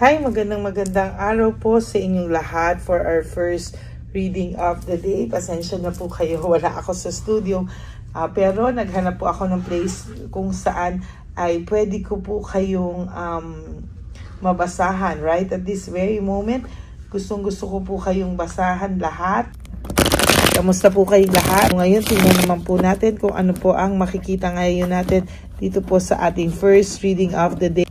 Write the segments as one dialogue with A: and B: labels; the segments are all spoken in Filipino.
A: Hi, magandang araw po sa inyong lahat for our first reading of the day. Pasensya na po kayo, wala ako sa studio. Pero naghanap po ako ng place kung saan ay pwede ko po kayong mabasahan. Right at this very moment, gustong-gusto ko po kayong basahan lahat. Kamusta po kayong lahat? Ngayon, tingnan naman po natin kung ano po ang makikita ngayon natin dito po sa ating first reading of the day.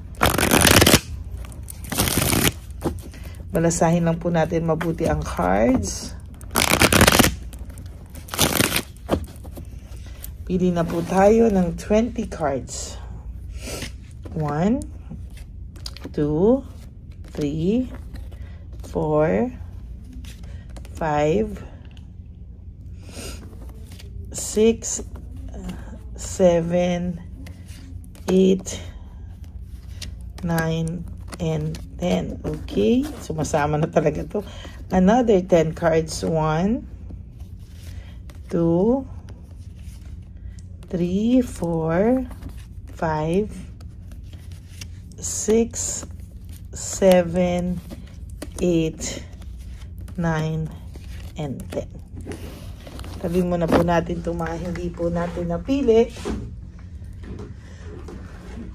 A: Balasahin lang po natin mabuti ang cards. Pili na po tayo ng 20 cards. 1, 2, 3, 4, 5, 6, 7, 8, 9, and 10. Okay, sumasama na talaga to. Another 10 cards. 1, 2, 3, 4, 5, 6, 7, 8, 9, and 10. Tabi muna po natin itong mga hindi po natin napili.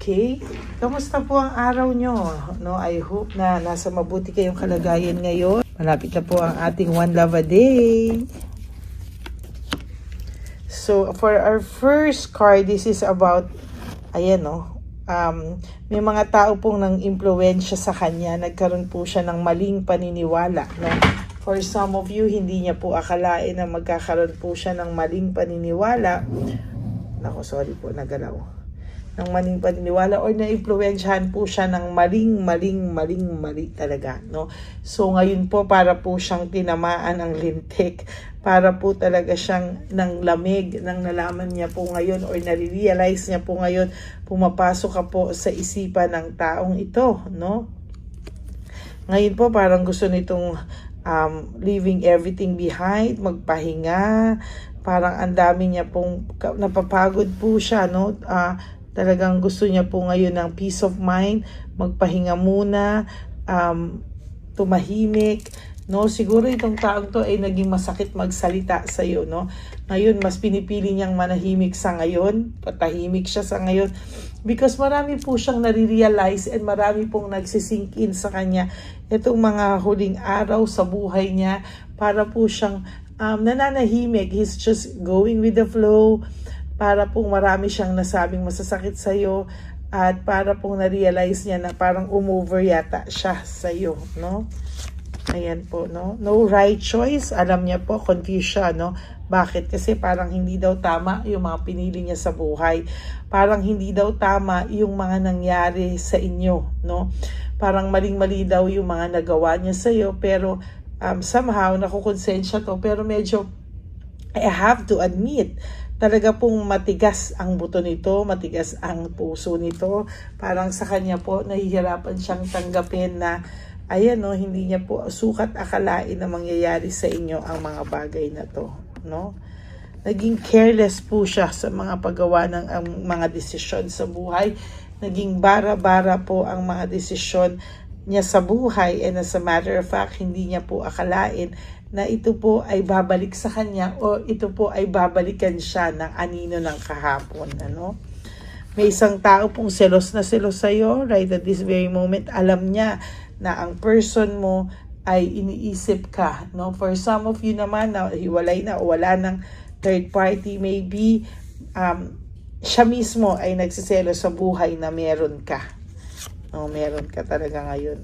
A: Okay, kamusta po ang araw nyo? No, I hope na nasa mabuti kayong kalagayan ngayon. Malapit na po ang ating One Love a Day. So, for our first card, this is about, ayan no, may mga tao pong nang impluwensya sa kanya. Nagkaroon po siya ng maling paniniwala. No? For some of you, hindi niya po akalain na magkakaroon po siya ng maling paniniwala. Nako, sorry po, nagalaw. Ng maling paniniwala or na-impluwensyahan po siya ng mali talaga, no? So ngayon po para po siyang tinamaan ang lintik, para po talaga siyang ng lamig, nang nalaman niya po ngayon or nare-realize niya po ngayon, pumapasok ka po sa isipan ng taong ito, no? Ngayon po parang gusto nitong leaving everything behind, magpahinga, parang ang dami niya pong napapagod po siya, no? Talagang gusto niya po ngayon ng peace of mind, magpahinga muna, tumahimik, no? Siguro itong taong to ay naging masakit magsalita sa iyo, no? Ngayon mas pinipili niyang manahimik sa ngayon, patahimik siya sa ngayon because marami po siyang nare-realize and marami pong nagsisink in sa kanya itong mga huling araw sa buhay niya, para po siyang nananahimik. He's just going with the flow. Para pong marami siyang nasabing masasakit sa'yo at para pong na-realize niya na parang umover yata siya sa'yo, no? Ayan po, no? No right choice. Alam niya po, confused siya, no? Bakit? Kasi parang hindi daw tama yung mga pinili niya sa buhay. Parang hindi daw tama yung mga nangyari sa inyo, no? Parang maling-mali daw yung mga nagawa niya sa'yo, pero somehow nakukonsensya to, pero medyo I have to admit, talaga pong matigas ang buto nito, matigas ang puso nito. Parang sa kanya po, nahihirapan siyang tanggapin na, ayan no, hindi niya po sukat akalain na mangyayari sa inyo ang mga bagay na to, no? Naging careless po siya sa mga paggawa ng mga desisyon sa buhay. Naging bara-bara po ang mga desisyon niya sa buhay, and as a matter of fact, hindi niya po akalain na ito po ay babalik sa kanya o ito po ay babalikan siya ng anino ng kahapon, ano? May isang tao pong selos na selos sa'yo right at this very moment. Alam niya na ang person mo ay iniisip ka, no? For some of you naman na hiwalay na o wala ng third party, maybe siya mismo ay nagsiselos sa buhay na meron ka. No, meron ka talaga ngayon.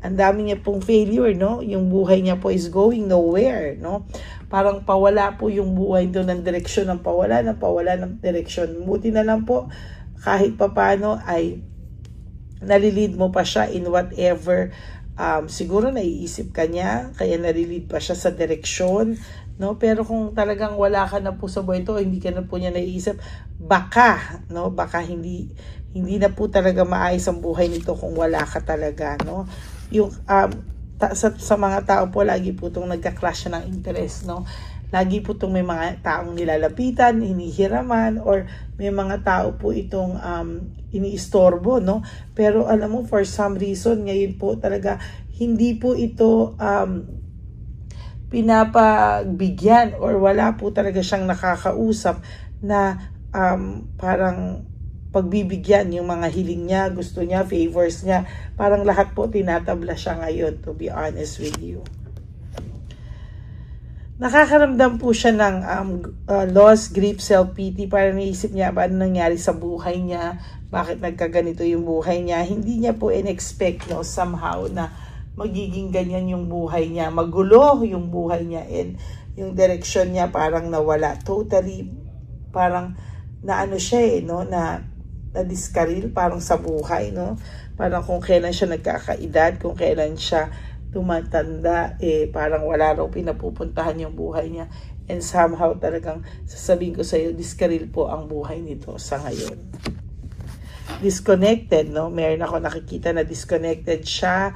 A: Ang dami niya pong failure, no? Yung buhay niya po is going nowhere, no? Parang pawala po yung buhay doon ng direksyon, ng pawala ng direksyon. Buti na lang po, kahit papano ay nalilid mo pa siya in whatever. Siguro naiisip ka niya, kaya nalilid pa siya sa direksyon, no? Pero kung talagang wala ka na po sa buhay to, hindi ka na po niya naiisip, baka, no? Baka hindi na po talaga maayos ang buhay nito kung wala ka talaga, no? Yung sa mga tao po lagi po itong nagka-clash ng interest, no? Lagi po itong may mga taong nilalapitan, hinihiraman, or may mga tao po itong iniistorbo, no? Pero alam mo, for some reason, ngayon po talaga, hindi po ito pinapagbigyan, or wala po talaga siyang nakakausap na parang pagbibigyan yung mga hiling niya, gusto niya, favors niya. Parang lahat po tinatabla siya ngayon, to be honest with you. Nakakaramdam po siya ng loss, grief, self-pity. Parang naisip niya ba ano nangyari sa buhay niya, bakit nagkaganito yung buhay niya. Hindi niya po in-expect, no, somehow na magiging ganyan yung buhay niya. Magulo yung buhay niya, and yung direction niya parang nawala. Totally, parang naano siya no, na diskaril parang sa buhay, no? Parang kung kailan siya nagkakaedad, kung kailan siya tumatanda, parang wala raw pinapupuntahan yung buhay niya. And somehow talagang sasabihin ko sa iyo, diskaril po ang buhay nito sa ngayon. Disconnected, no? Meron ako nakikita na disconnected siya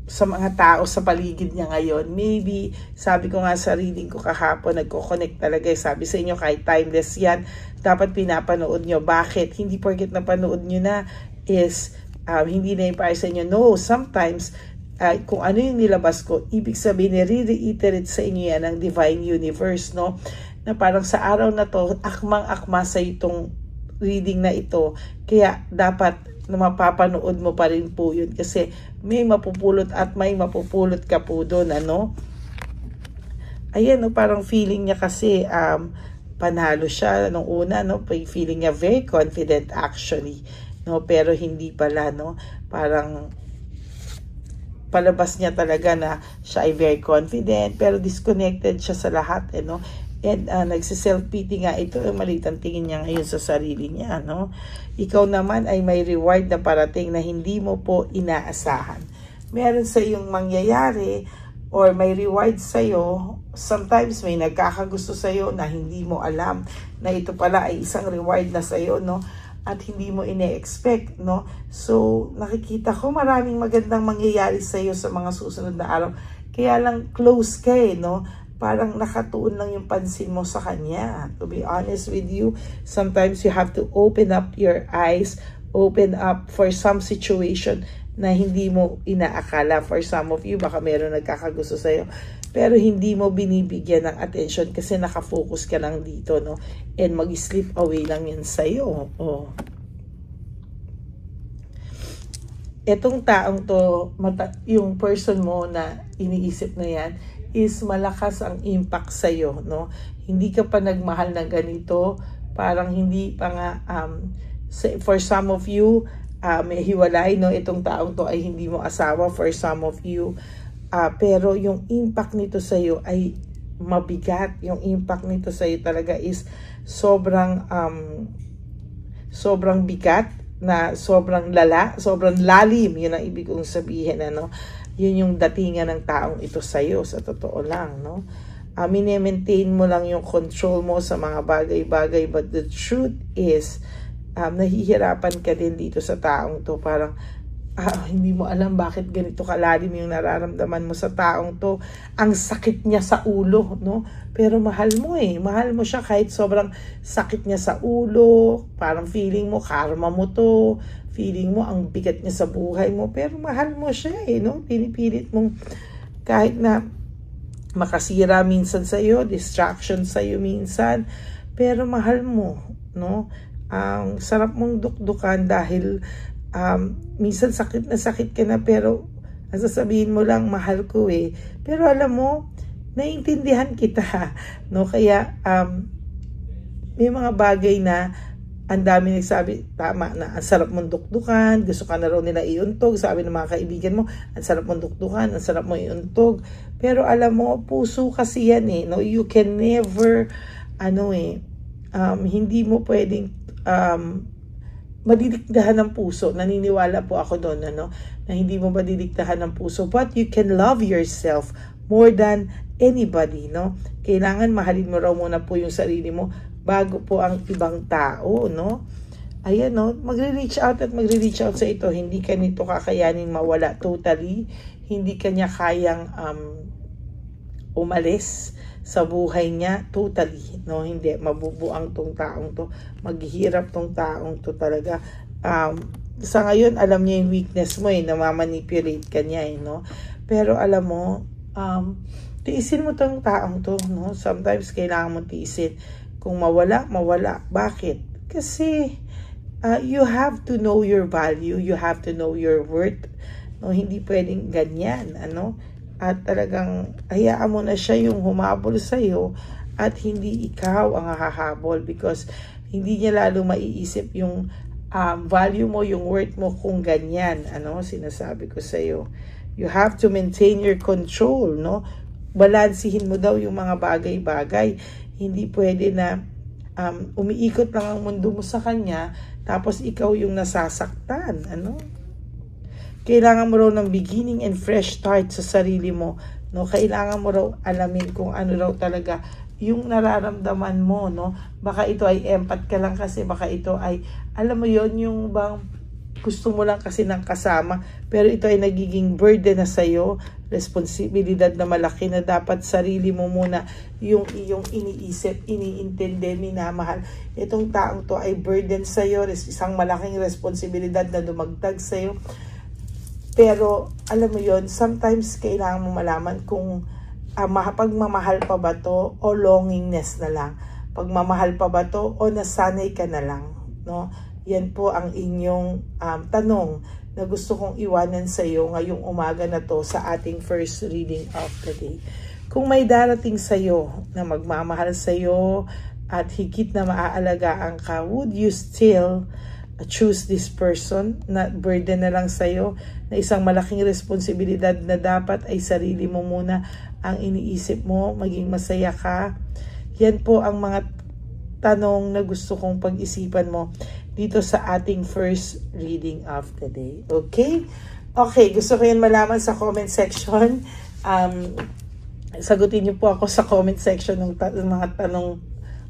A: sa mga tao sa paligid niya ngayon. Maybe, sabi ko nga sa reading ko kahapon, nagko-connect talaga. Sabi sa inyo, kahit timeless yan, dapat pinapanood nyo. Bakit? Hindi porket napanood nyo na is hindi na yung para sa inyo. No, sometimes, kung ano yung nilabas ko, ibig sabihin, nire-reiterate sa inyo yan ng Divine Universe, no? Na parang sa araw na to, akmang-akma sa itong reading na ito. Kaya dapat na mapapanood mo pa rin po yun, kasi may mapupulot at may mapupulot ka po doon, ano? Ayan, no, parang feeling niya kasi panalo siya nung una, no? Feeling niya very confident actually, no? Pero hindi pala, no? Parang palabas niya talaga na siya ay very confident, pero disconnected siya sa lahat, no? And nagsiself-pity nga ito, maliit ang tingin niya ngayon sa sarili niya, no? Ikaw naman ay may reward na parating na hindi mo po inaasahan. Meron sa iyong mangyayari or may reward sa iyo. Sometimes may nagkakagusto sa iyo na hindi mo alam na ito pala ay isang reward na sa iyo, no? At hindi mo ine-expect, no? So, nakikita ko maraming magandang mangyayari sa iyo sa mga susunod na araw. Kaya lang close ka, no? Parang nakatuon lang yung pansin mo sa kanya. To be honest with you, sometimes you have to open up your eyes, open up for some situation na hindi mo inaakala. For some of you, baka meron nagkakagusto sa'yo, pero hindi mo binibigyan ng attention kasi nakafocus ka lang dito, no? And mag-slip away lang yan sa'yo. Oh. Etong taong to, yung person mo na iniisip na yan, is malakas ang impact sa'yo, no? Hindi ka pa nagmahal ng ganito, parang hindi pa nga, for some of you, may hiwalay, no? Itong taong to ay hindi mo asawa, for some of you, pero yung impact nito sa'yo ay mabigat. Yung impact nito sa'yo talaga is sobrang bigat, na sobrang lala, sobrang lalim, yun ang ibig kong sabihin, ano? Yun yung datingan ng taong ito sa'yo, sa totoo lang, no? Mini-maintain mo lang yung control mo sa mga bagay-bagay, but the truth is, nahihirapan ka din dito sa taong to. Parang, hindi mo alam bakit ganito kalalim yung nararamdaman mo sa taong to. Ang sakit niya sa ulo, no? Pero mahal mo mahal mo siya kahit sobrang sakit niya sa ulo. Parang feeling mo, karma mo to. Feeling mo, ang bigat niya sa buhay mo. Pero mahal mo siya, no? Pinipilit mong kahit na makasira minsan sa'yo, distraction sa'yo minsan, pero mahal mo, no? Ang sarap mong dukdukan dahil minsan sakit ka na, pero sasabihin mo lang, mahal ko pero alam mo, naiintindihan kita, no? Kaya may mga bagay na ang dami nagsabi, tama na, ang sarap mong dukdukan, gusto ka na raw nila iuntog, sabi ng mga kaibigan mo, ang sarap mong dukdukan, ang sarap mong iuntog, pero alam mo, puso kasi yan no? You can never hindi mo pwedeng madidiktahan ng puso. Naniniwala po ako doon, na hindi mo madidiktahan ng puso, but you can love yourself more than anybody, no? Kailangan mahalin mo raw muna po yung sarili mo bago po ang ibang tao, no? Ayan, no? Magre-reach out sa ito. Hindi ka nito kakayanin mawala totally. Hindi ka niya kayang umalis sa buhay niya totally, no? Hindi mabubuang tong taong to, maghihirap tong taong to talaga. Sa ngayon alam niya yung weakness mo na mamanipulate ka niya no? Pero alam mo, tiisin mo tong taong to, no? Sometimes kailangan mo tiisin. Kung mawala, mawala. Bakit? Kasi you have to know your value, you have to know your worth, no? Hindi pwedeng ganyan, ano? At talagang hayaan mo na siya yung humabol sa iyo at hindi ikaw ang hahabol, because hindi niya lalo maiisip yung value mo, yung worth mo kung ganyan, ano? Sinasabi ko sa iyo, you have to maintain your control, no? Balansihin mo daw yung mga bagay-bagay. Hindi pwede na umiikot lang ang mundo mo sa kanya tapos ikaw yung nasasaktan, ano? Kailangan mo raw ng beginning and fresh start sa sarili mo, no? Kailangan mo raw alamin kung ano raw talaga yung nararamdaman mo, no? Baka ito ay empath ka lang kasi, baka ito ay, alam mo yon, yung bang gusto mo lang kasi ng kasama, pero ito ay nagiging burden na sa'yo, responsibilidad na malaki na dapat sarili mo muna yung iyong iniisip, iniintindi, minamahal. Itong taong to ay burden sa'yo, isang malaking responsibilidad na dumagdag sa'yo. Pero alam mo yon, sometimes kailangan mo malaman kung pagmamahal pa ba to o longingness na lang. Pagmamahal pa ba to o nasanay ka na lang, no? Yan po ang inyong tanong na gusto kong iwanan sa iyo ngayong umaga na to sa ating first reading of the day. Kung may darating sa iyo na magmamahal sa iyo at higit na maaalagaan ka, would you still choose this person na burden na lang sa iyo, na isang malaking responsibilidad na dapat ay sarili mo muna ang iniisip mo, maging masaya ka? Yan po ang mga tanong na gusto kong pag-isipan mo dito sa ating first reading of the day. Okay? Okay, gusto ko yan malaman sa comment section. Sagutin niyo po ako sa comment section ng mga tanong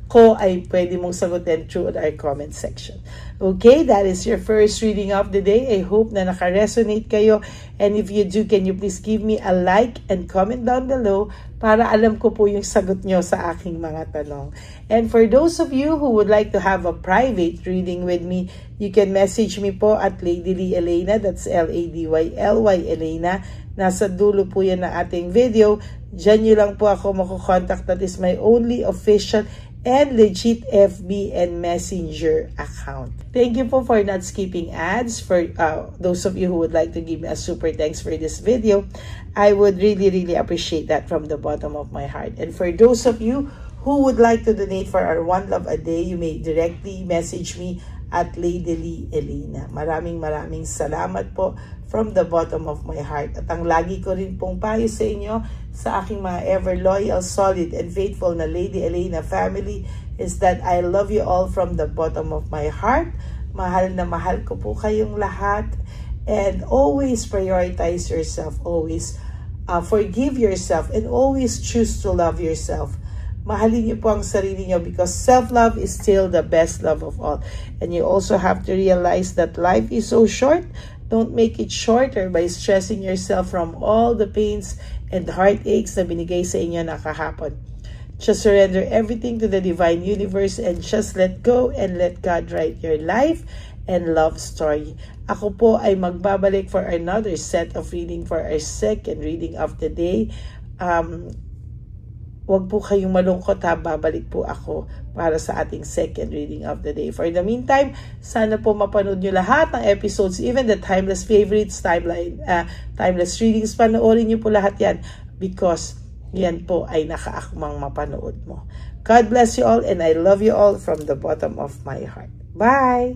A: ko ay pwede mong sagutin through our comment section. Okay, that is your first reading of the day. I hope na naka-resonate kayo. And if you do, can you please give me a like and comment down below para alam ko po yung sagot nyo sa aking mga tanong. And for those of you who would like to have a private reading with me, you can message me po at Lady Lee Elena. That's Ladyly Elena. Nasa dulo po yan na ating video. Diyan nyo lang po ako makukontakt. That is my only official and legit FB and Messenger account. Thank you po for not skipping ads. For those of you who would like to give me a super thanks for this video, I would really appreciate that from the bottom of my heart. And for those of you who would like to donate for our One Love a Day, you may directly message me at Lady Lee Elena. Maraming salamat po from the bottom of my heart. At ang lagi ko rin pong payo sa inyo, sa aking mga ever loyal, solid, and faithful na Lady Elena family, is that I love you all from the bottom of my heart. Mahal na mahal ko po kayong lahat. And always prioritize yourself. Always forgive yourself. And always choose to love yourself. Mahalin niyo po ang sarili niyo, because self-love is still the best love of all. And you also have to realize that life is so short. Don't make it shorter by stressing yourself from all the pains and heartaches na binigay sa inyo na kahapon. Just surrender everything to the divine universe and just let go and let God write your life and love story. Ako po ay magbabalik for another set of reading for our second reading of the day. Huwag po kayong malungkot ha, babalik po ako para sa ating second reading of the day. For the meantime, sana po mapanood nyo lahat ng episodes, even the timeless favorites, timeless readings, panoorin nyo po lahat yan, because yan po ay nakaakmang mapanood mo. God bless you all, and I love you all from the bottom of my heart. Bye!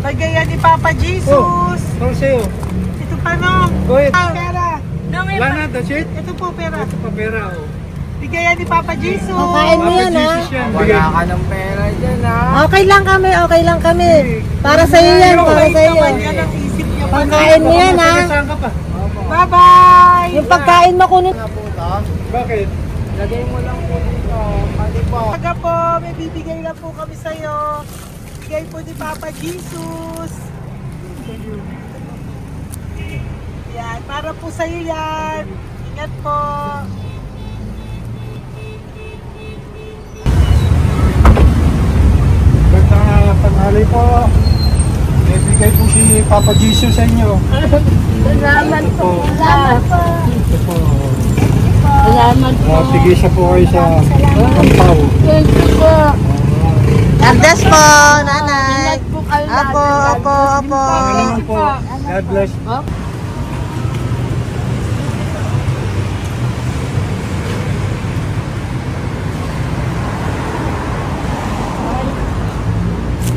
A: Bagayan ni Papa Jesus.
B: Para sa'yo.
A: Ito pa no.
B: Go ahead.
A: Pera.
B: Wala na, that's it?
A: Ito po pera.
B: Ito pa pera, oh.
A: Bigayan ni Papa Jesus.
C: Kain mo yan, ha?
B: Jesus yan. Bigay.
D: Wala ka ng pera dyan, ha?
C: Okay lang kami. Para sa iyo yan, para sa iyo.
A: Naman yan ang isip niya.
C: Pagkain mo yan, ha?
B: Saan ka pa?
A: Bye-bye.
C: Yung pagkain mo kunin.
D: Nga po ito.
B: Bakit?
D: Lagay mo lang po dito. Pwede po.
A: Taga po, may bibigay lang po kami sa'yo. Bigay po ni Papa Jesus. Yan, para po sa'yo yan. Ingat po.
B: Magandang tanghali po. May bigay po si Papa Jesus sa inyo.
C: Salamat
B: po. Ito po.
C: Salamat
B: Sige siya po kayo sa Kampaw.
C: Thank you po.
A: God bless po, nanay.
C: Ingat po kayo
A: Apo.
B: Pangalaman po. God bless.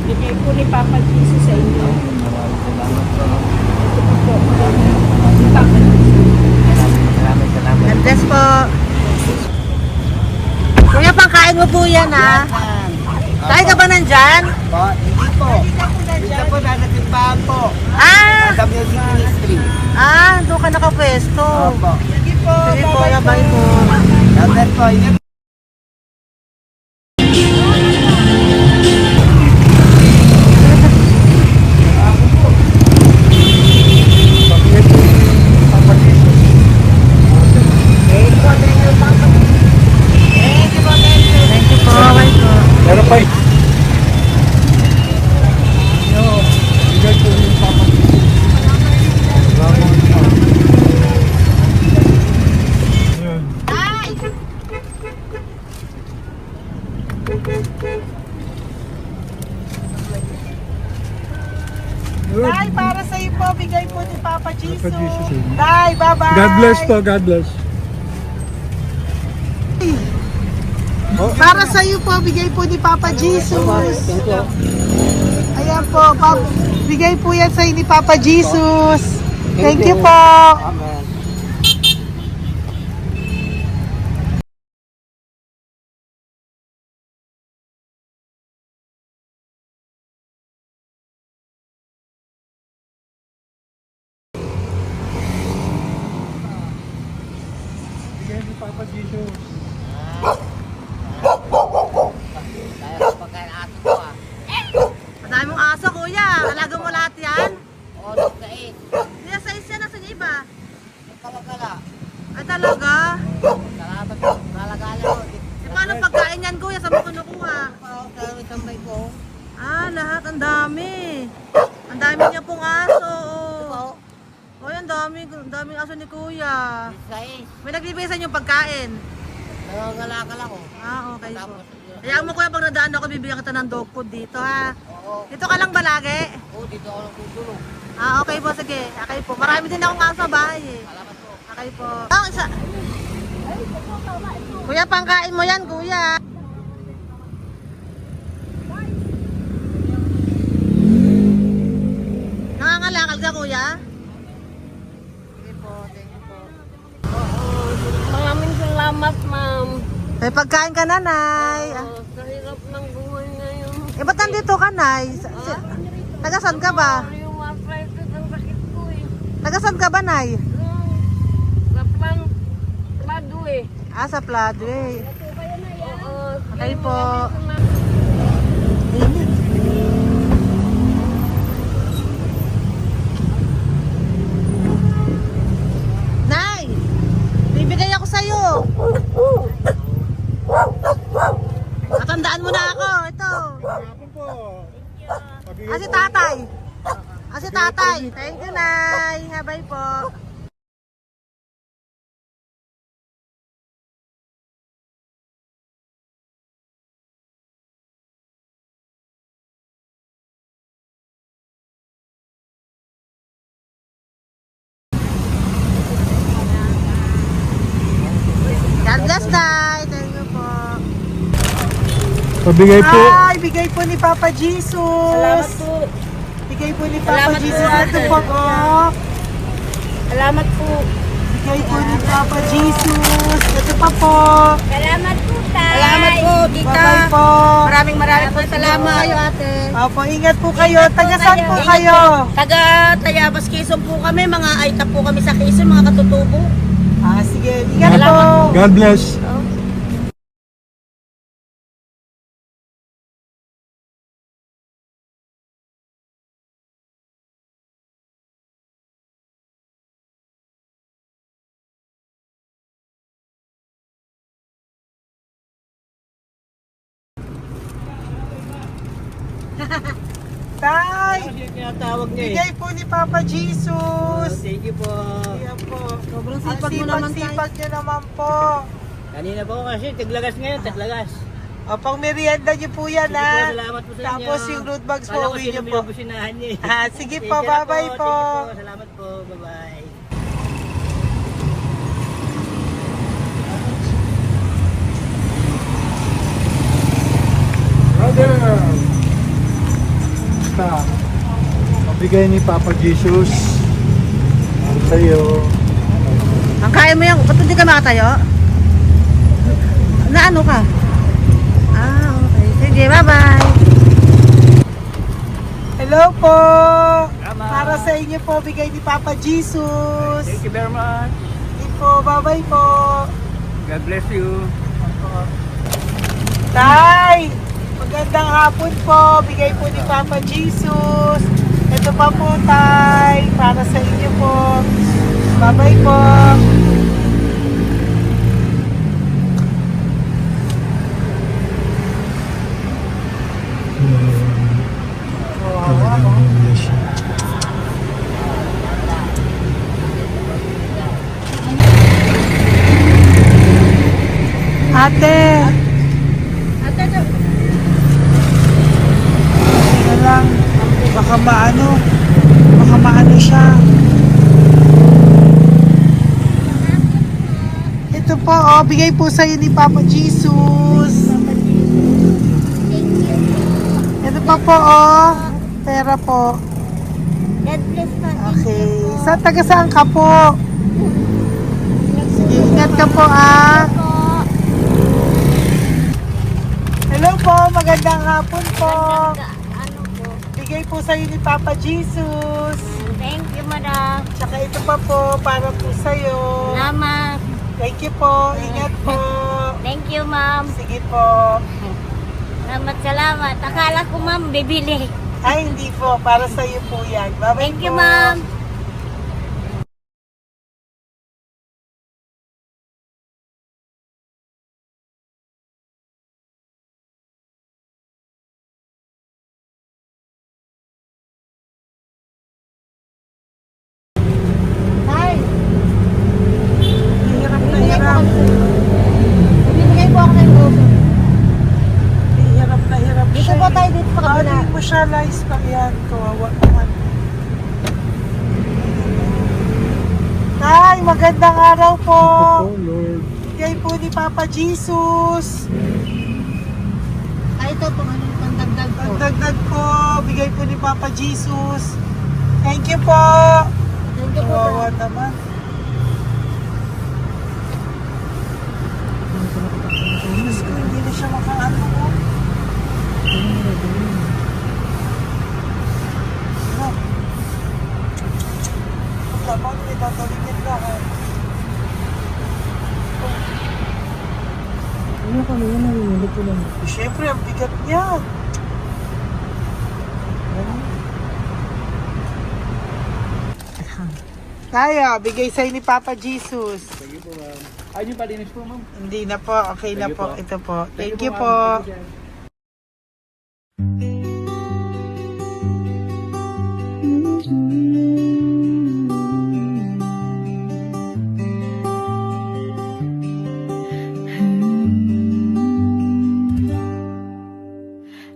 C: Bigay po ni Papa Jesus sa inyo.
A: God bless po. Kuya, pangkain mo po yan, ha? Kain ka ba nandyan?
D: Po, hindi po. Dito po, nasa timbahan po.
A: Ah!
D: Sa music ministry.
A: Doon ka nakapwesto.
D: Opo.
A: Sige po, bye po.
D: God bless po. Ingat.
B: Papa Jesus.
A: Thank you po, bye po.
B: Meron pa eh. Yo, bigay po yung Papa Jesus. Salamat po. Yun. Yun.
A: Tay, para sa iyo po, bigay po ni Papa Jesus.
B: Papa Jesus.
A: Tay, bye-bye.
B: God bless po, God bless.
A: Para sa iyo po, bigay po ni Papa Jesus. Ayan po, bigay po yan sa iyo ni Papa Jesus. Thank you po.
D: Amen.
B: Bigay ni Papa Jesus.
D: Kaya pagkain ato ko, ah.
A: Madami mong aso, kuya. Alaga mo lahat yan.
D: O, nagkait.
A: Kaya sa isya, nasa iba.
D: Nagkalagala.
A: Ay talaga.
D: Salamat po. Nalagala ko.
A: E paano pagkain yan, kuya? Saan mo kinukuha?
D: Dami tambay ko.
A: Lahat. Ang dami. Ang dami niya pong aso. Oh, ang daming aso ni kuya.
D: Sais.
A: May nagbibigay sa inyo pagkain.
D: Nangangalakal ako.
A: Okay po.
D: Tapos,
A: Hayaan mo kuya, pag nadaan ako, bibigyan kita ng dog food dito, ha?
D: oo.
A: Dito ka lang ba lagi?
D: Dito ako nagtutulong.
A: Okay po, sige. Okay po. Marami din akong aso sa bahay, eh.
D: Salamat po.
A: Okay po. Isa. Kuya, pangkain mo yan, kuya. Nangangalakal ka, kuya? Sige po, thank you po.
C: Maraming salamat, ma'am.
A: May pagkain ka, nanay.
C: Sa hirap ng buhay ngayon.
A: Ba't nandito ka, nay? Tagasan ka ba?
C: Yung arthritis ang sakit ko eh.
A: Tagasan ka ba, nay?
C: Sa plado eh.
A: Sa Pladway.
C: Oo.
A: Okay po. Nay! Bibigay ako sa'yo. Natandaan mo na ako. Ito.
B: Ako po.
A: Si tatay. Si tatay. Thank you, Nay. Habay po. God bless, Tay. Thank you po.
B: Pabigay po.
A: Bigay po ni Papa Jesus.
C: Salamat po.
A: Bigay po ni Papa
C: Salamat po,
A: Jesus.
C: ate.
A: Ito po, oh.
C: Salamat po.
A: Bigay po ni Papa Jesus. Ito pa po.
E: Salamat po, Tay.
C: Salamat po, tita.
A: Bye-bye po.
C: Maraming po salamat. Kayo, ate.
A: Opo, ingat po kayo.
E: Ingat po
A: Taga saan
E: kayo.
A: po
E: Ingat
A: kayo?
C: Taga Tayabas, Quezon po kami. Mga aita po kami sa Quezon, mga katutubo.
A: Sige. Ingat po.
B: God bless.
A: Tay,
D: Tinatawag niya
A: bigay po ni Papa Jesus.
D: Thank you po.
A: Ayan po.
C: Sobrang
A: Ang
C: sipag mo naman, Tay.
A: sipag niyo naman po.
D: Kanina po kasi, taglagas ngayon, taglagas.
A: O, pang merienda niyo po yan,
D: Sige po,
A: ha?
D: salamat po sa inyo.
A: Tapos yung road bags po,
D: Kala ko
A: uwi
D: sino
A: niyo po.
D: binubusinahan niya eh.
A: Sige
D: Thank
A: po,
D: you na
A: bye-bye po.
D: Thank you po, salamat po, bye-bye.
B: Brother! Basta, mabigay ni Papa Jesus sa'yo.
C: Ang kaya mo yan. Ba't hindi ka makatayo? Na ano ka? Okay. Sige, bye-bye.
A: Hello po.
D: Tama.
A: Para sa inyo po, bigay ni Papa Jesus.
D: Thank you very much.
A: Sige po, bye-bye po.
D: God bless you.
A: Tay, magandang hapon po. Bigay po ni Papa Jesus. Ito pa po, Tay. Para sa inyo po. Bye-bye po. Ate.
C: Ate,
A: Ano lang, baka maano siya. Ito po, bigay po sa'yo ni Papa Jesus. Ito pa po, pera po.
E: God bless po.
A: Okay, taga saan ka po? Sige, ingat ka po,
E: Po.
A: Hello po, magandang hapon po.
E: Ano po?
A: Bigay po sa'yo ni Papa Jesus.
E: Thank you, madam.
A: Tsaka ito pa po, para po sa'yo.
E: Salamat.
A: Thank you po, ingat po.
E: Thank you, ma'am.
A: Sige po.
E: Salamat. Akala ko, ma'am, bibili.
A: Ay, hindi po. Para sa iyo po yan. Bye-bye
E: Thank you,
A: po.
E: ma'am.
C: Tay.
A: Hirap na hirap.
C: Bibigay po ako ng uso.
A: Hirap
C: Dito
A: siya.
C: po tayo, dito sa kabila.
A: Hindi mo siya lies pa yan. Kawawa naman. Tay, magandang araw po.
B: Oh, Lord.
A: Bigay po ni Papa Jesus.
C: Ito po, ano yung pangdagdag po.
A: Pagdagdag po, bigay po ni Papa Jesus. Thank you po.
C: Thank you po,
A: Kawawa naman. Diyos ko, hindi na siya makaano po. Ano? Dapat may tatawagin lahat.
C: Ano kami yun, nanginginig ko lang.
A: Siyempre, ang bigat niyan. Kaya, bigay sa'yo ni Papa Jesus.
D: Thank you po, ma'am. Ay, yung palinis po, ma'am.
A: Hindi na po, okay na
D: Thank you
A: po.
D: po.
A: Ito po. Thank you
D: ma'am.
A: po.
D: Thank you, sir.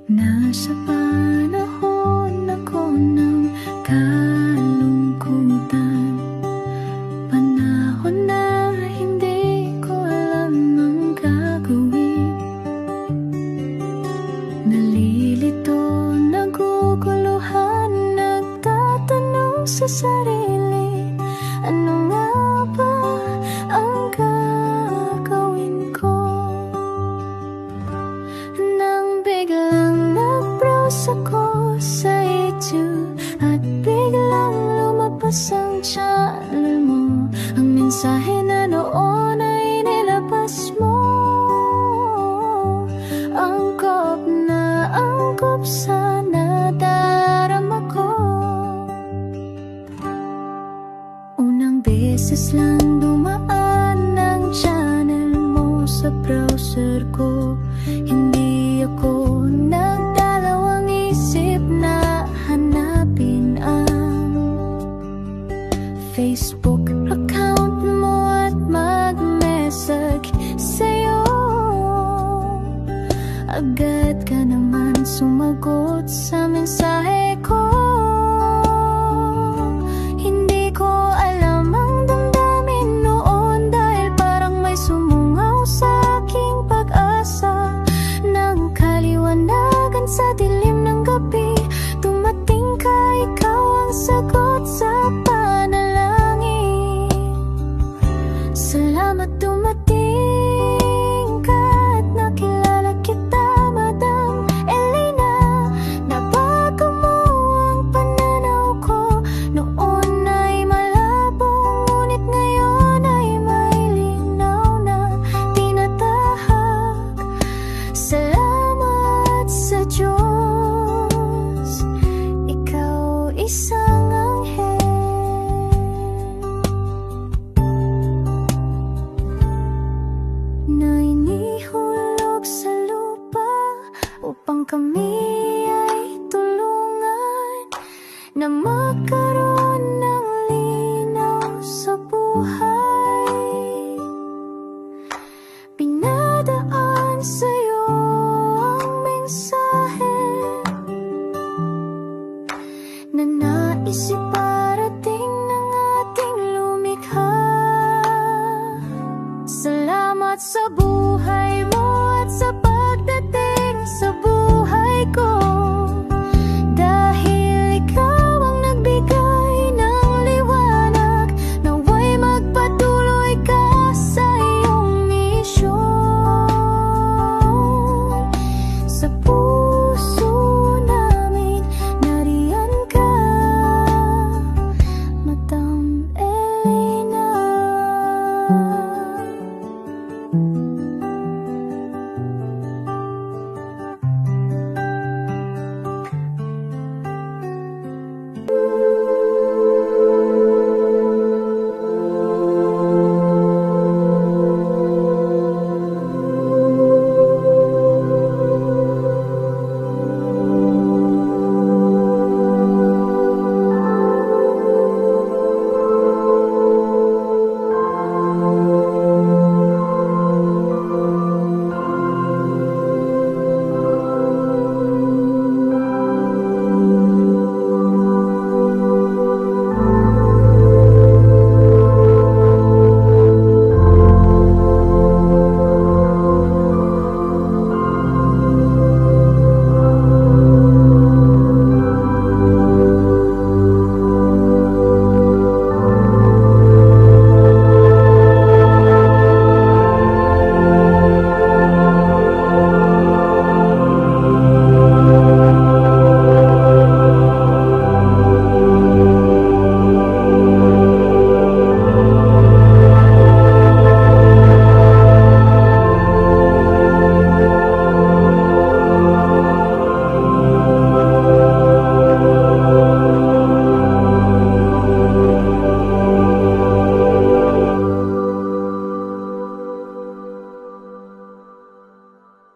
F: Nasa panahon ako ng kalungkutan, panahon na hindi ko alam ang gagawin. Nalilito, naguguluhan na sa sarili, ano nga ba ang gagawin ko? Nang biglang nag-browse ako sa YouTube at biglang lumabas ang channel mo, ang mensahe na noon ay nilabas mo. Angkop sa nadarama ko. Unang beses lang dumaan ang channel mo sa browser ko. Hindi ako nagdalawang isip na hanapin ang Facebook account mo at mag-message sa'yo. Agad ka naman sumagot sa mensahe ko. Hindi ko alam ang damdamin noon, dahil parang may sumungaw sa aking pag-asa. Nang kaliwanagan sa dilim ng gabi, dumating ka, ikaw ang sagot sa panalangin. Salamat dumating ka at nakilala kita, Madam Elena. Nabago mo ang pananaw ko. Noon ay malabo, ngunit ngayon ay may linaw na tinatahak. Salamat sa Diyos, ikaw isang anghel na inihulog sa lupa upang kami ay tulungan na magkaroon ng linaw sa buhay. Pinadaan sa'yo ang mensahe na naisip